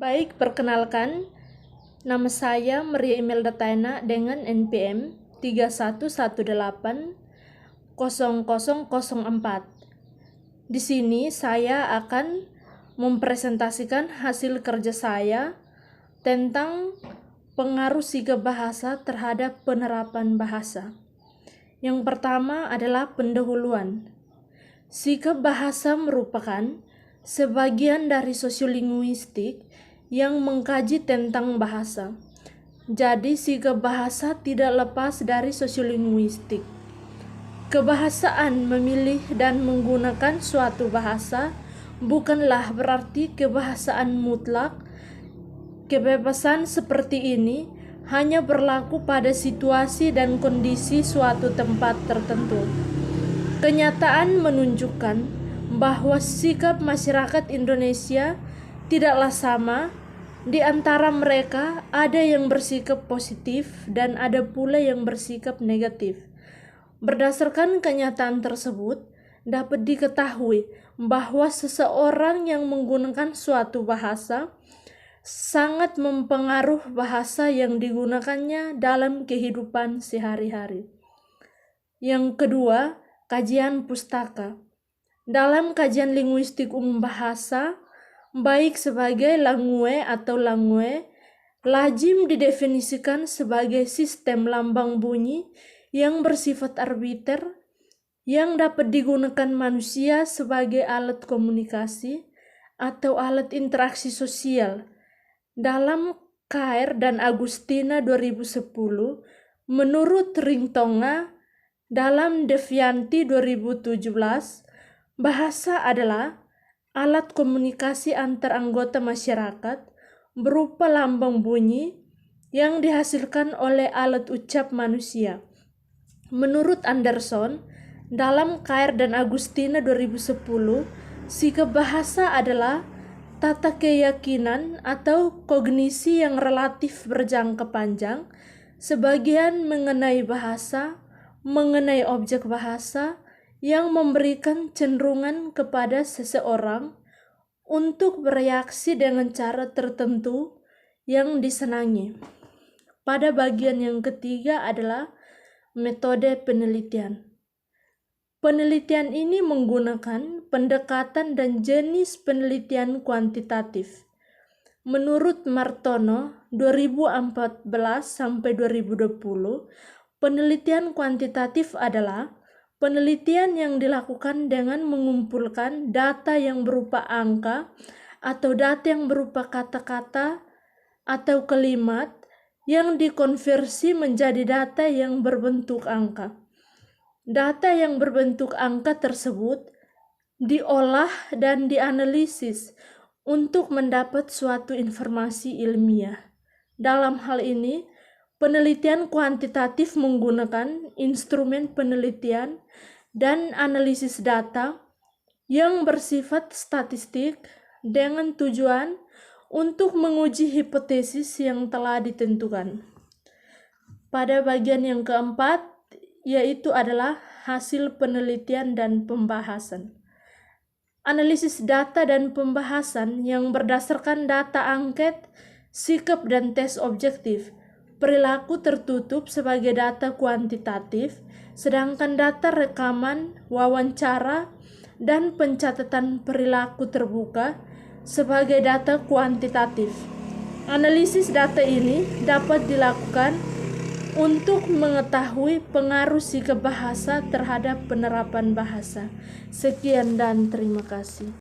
Baik, perkenalkan, nama saya Maria Imelda Taina dengan NPM 31180004. Di sini saya akan mempresentasikan hasil kerja saya tentang pengaruh sikap bahasa terhadap penerapan bahasa. Yang pertama adalah pendahuluan. Sikap bahasa merupakan sebagian dari sosiolinguistik yang mengkaji tentang bahasa. Jadi, sikap bahasa tidak lepas dari sosiolinguistik. Kebahasaan memilih dan menggunakan suatu bahasa bukanlah berarti kebahasaan mutlak. Kebebasan seperti ini hanya berlaku pada situasi dan kondisi suatu tempat tertentu. Kenyataan menunjukkan bahwa sikap masyarakat Indonesia tidaklah sama. Di antara mereka ada yang bersikap positif dan ada pula yang bersikap negatif. Berdasarkan kenyataan tersebut, dapat diketahui bahwa seseorang yang menggunakan suatu bahasa sangat mempengaruhi bahasa yang digunakannya dalam kehidupan sehari-hari. Yang kedua, kajian pustaka. Dalam kajian linguistik umum bahasa, baik sebagai langue atau langue, lazim didefinisikan sebagai sistem lambang bunyi yang bersifat arbiter yang dapat digunakan manusia sebagai alat komunikasi atau alat interaksi sosial. Dalam Kair dan Agustina 2010, menurut Ringtonga dalam Devianti 2017, bahasa adalah alat komunikasi antar anggota masyarakat berupa lambang bunyi yang dihasilkan oleh alat ucap manusia. Menurut Anderson, dalam Kair dan Agustina 2010, sikap bahasa adalah tata keyakinan atau kognisi yang relatif berjangka panjang, sebagian mengenai bahasa, mengenai objek bahasa, yang memberikan cenderungan kepada seseorang untuk bereaksi dengan cara tertentu yang disenangi. Pada bagian yang ketiga adalah metode penelitian. Penelitian ini menggunakan pendekatan dan jenis penelitian kuantitatif. Menurut Martono 2014 sampai 2020, penelitian kuantitatif adalah penelitian yang dilakukan dengan mengumpulkan data yang berupa angka atau data yang berupa kata-kata atau kalimat yang dikonversi menjadi data yang berbentuk angka. Data yang berbentuk angka tersebut diolah dan dianalisis untuk mendapat suatu informasi ilmiah. Dalam hal ini, penelitian kuantitatif menggunakan instrumen penelitian dan analisis data yang bersifat statistik dengan tujuan untuk menguji hipotesis yang telah ditentukan. Pada bagian yang keempat, yaitu adalah hasil penelitian dan pembahasan. Analisis data dan pembahasan yang berdasarkan data angket, sikap dan tes objektif. Perilaku tertutup sebagai data kuantitatif, sedangkan data rekaman, wawancara, dan pencatatan perilaku terbuka sebagai data kuantitatif. Analisis data ini dapat dilakukan untuk mengetahui pengaruh sikap bahasa terhadap penerapan bahasa. Sekian dan terima kasih.